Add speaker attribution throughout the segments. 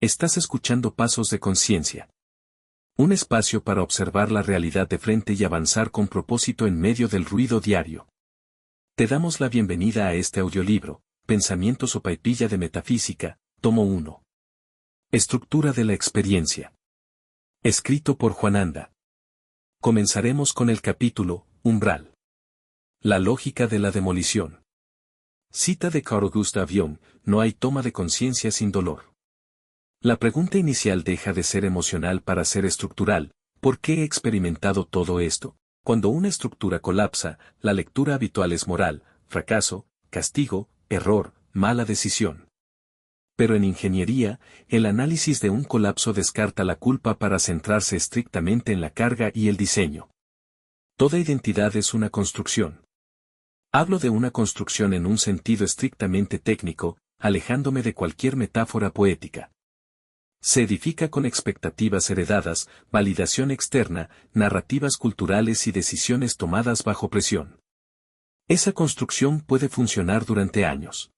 Speaker 1: Estás escuchando Pasos de Conciencia. Un espacio para observar la realidad de frente y avanzar con propósito en medio del ruido diario. Te damos la bienvenida a este audiolibro, Pensamiento Sopaipilla de Metafísica, tomo 1. Estructura de la experiencia. Escrito por Juan Anda. Comenzaremos con el capítulo, Umbral. La lógica de la demolición. Cita de Carl Gustav Jung, no hay toma de conciencia sin dolor. La pregunta inicial deja de ser emocional para ser estructural. ¿Por qué he experimentado todo esto? Cuando una estructura colapsa, la lectura habitual es moral, fracaso, castigo, error, mala decisión. Pero en ingeniería, el análisis de un colapso descarta la culpa para centrarse estrictamente en la carga y el diseño. Toda identidad es una construcción. Hablo de una construcción en un sentido estrictamente técnico, alejándome de cualquier metáfora poética. Se edifica con expectativas heredadas, validación externa, narrativas culturales y decisiones tomadas bajo presión. Esa construcción puede funcionar durante años.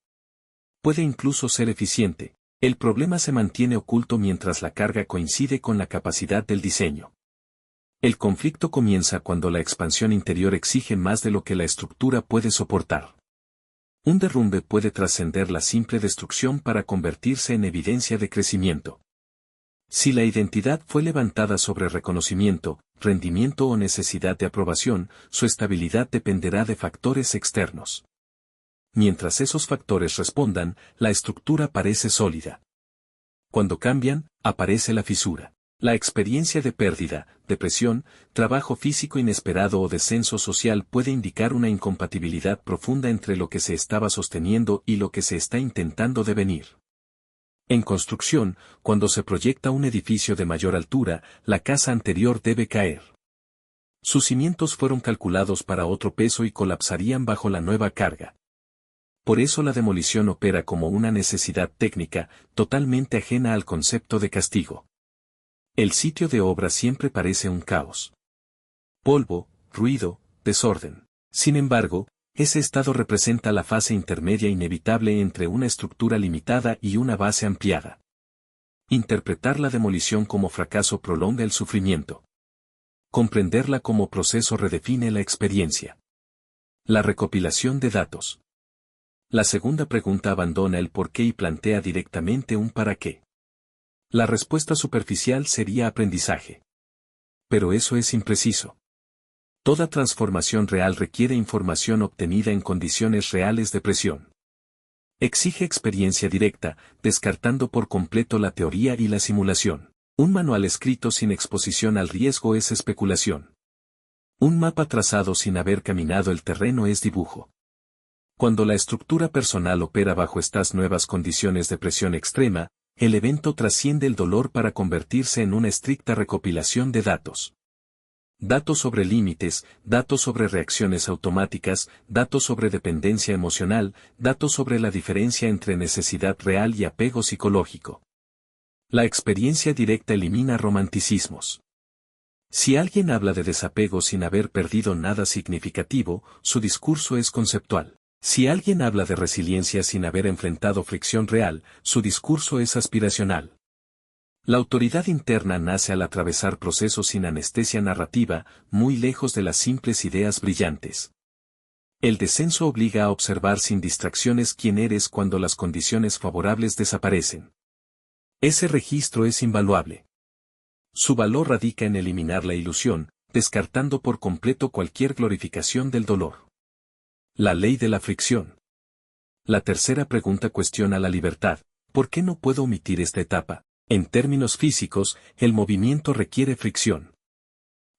Speaker 1: Puede incluso ser eficiente. El problema se mantiene oculto mientras la carga coincide con la capacidad del diseño. El conflicto comienza cuando la expansión interior exige más de lo que la estructura puede soportar. Un derrumbe puede trascender la simple destrucción para convertirse en evidencia de crecimiento. Si la identidad fue levantada sobre reconocimiento, rendimiento o necesidad de aprobación, su estabilidad dependerá de factores externos. Mientras esos factores respondan, la estructura parece sólida. Cuando cambian, aparece la fisura. La experiencia de pérdida, depresión, trabajo físico inesperado o descenso social puede indicar una incompatibilidad profunda entre lo que se estaba sosteniendo y lo que se está intentando devenir. En construcción, cuando se proyecta un edificio de mayor altura, la casa anterior debe caer. Sus cimientos fueron calculados para otro peso y colapsarían bajo la nueva carga. Por eso la demolición opera como una necesidad técnica, totalmente ajena al concepto de castigo. El sitio de obra siempre parece un caos. Polvo, ruido, desorden. Sin embargo, ese estado representa la fase intermedia inevitable entre una estructura limitada y una base ampliada. Interpretar la demolición como fracaso prolonga el sufrimiento. Comprenderla como proceso redefine la experiencia. La recopilación de datos. La segunda pregunta abandona el por qué y plantea directamente un para qué. La respuesta superficial sería aprendizaje. Pero eso es impreciso. Toda transformación real requiere información obtenida en condiciones reales de presión. Exige experiencia directa, descartando por completo la teoría y la simulación. Un manual escrito sin exposición al riesgo es especulación. Un mapa trazado sin haber caminado el terreno es dibujo. Cuando la estructura personal opera bajo estas nuevas condiciones de presión extrema, el evento trasciende el dolor para convertirse en una estricta recopilación de datos. Datos sobre límites, datos sobre reacciones automáticas, datos sobre dependencia emocional, datos sobre la diferencia entre necesidad real y apego psicológico. La experiencia directa elimina romanticismos. Si alguien habla de desapego sin haber perdido nada significativo, su discurso es conceptual. Si alguien habla de resiliencia sin haber enfrentado fricción real, su discurso es aspiracional. La autoridad interna nace al atravesar procesos sin anestesia narrativa, muy lejos de las simples ideas brillantes. El descenso obliga a observar sin distracciones quién eres cuando las condiciones favorables desaparecen. Ese registro es invaluable. Su valor radica en eliminar la ilusión, descartando por completo cualquier glorificación del dolor. La ley de la fricción. La tercera pregunta cuestiona la libertad. ¿Por qué no puedo omitir esta etapa? En términos físicos, el movimiento requiere fricción.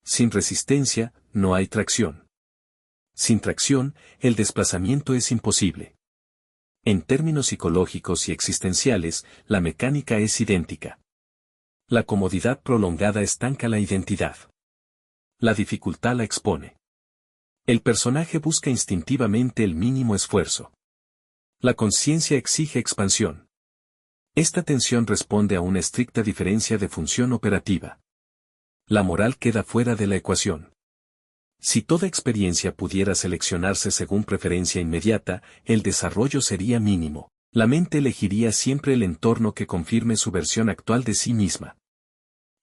Speaker 1: Sin resistencia, no hay tracción. Sin tracción, el desplazamiento es imposible. En términos psicológicos y existenciales, la mecánica es idéntica. La comodidad prolongada estanca la identidad. La dificultad la expone. El personaje busca instintivamente el mínimo esfuerzo. La conciencia exige expansión. Esta tensión responde a una estricta diferencia de función operativa. La moral queda fuera de la ecuación. Si toda experiencia pudiera seleccionarse según preferencia inmediata, el desarrollo sería mínimo. La mente elegiría siempre el entorno que confirme su versión actual de sí misma.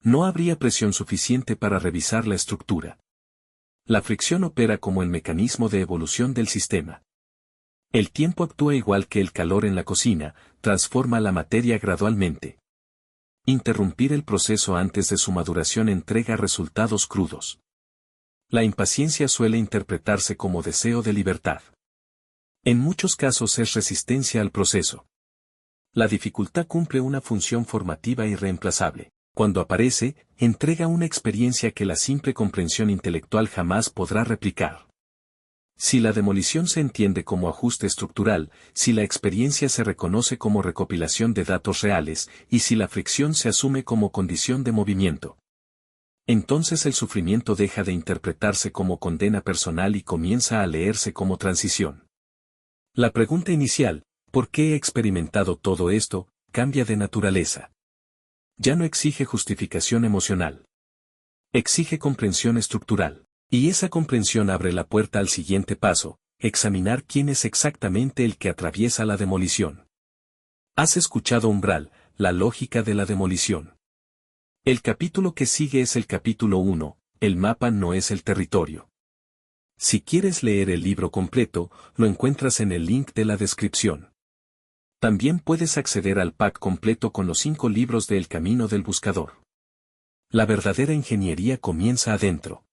Speaker 1: No habría presión suficiente para revisar la estructura. La fricción opera como el mecanismo de evolución del sistema. El tiempo actúa igual que el calor en la cocina, transforma la materia gradualmente. Interrumpir el proceso antes de su maduración entrega resultados crudos. La impaciencia suele interpretarse como deseo de libertad. En muchos casos es resistencia al proceso. La dificultad cumple una función formativa irreemplazable. Cuando aparece, entrega una experiencia que la simple comprensión intelectual jamás podrá replicar. Si la demolición se entiende como ajuste estructural, si la experiencia se reconoce como recopilación de datos reales, y si la fricción se asume como condición de movimiento, entonces el sufrimiento deja de interpretarse como condena personal y comienza a leerse como transición. La pregunta inicial, ¿por qué he experimentado todo esto?, cambia de naturaleza. Ya no exige justificación emocional. Exige comprensión estructural. Y esa comprensión abre la puerta al siguiente paso, examinar quién es exactamente el que atraviesa la demolición. ¿Has escuchado Umbral, la lógica de la demolición? El capítulo que sigue es el capítulo 1, el mapa no es el territorio. Si quieres leer el libro completo, lo encuentras en el link de la descripción. También puedes acceder al pack completo con los 5 libros de El Camino del Buscador. La verdadera ingeniería comienza adentro.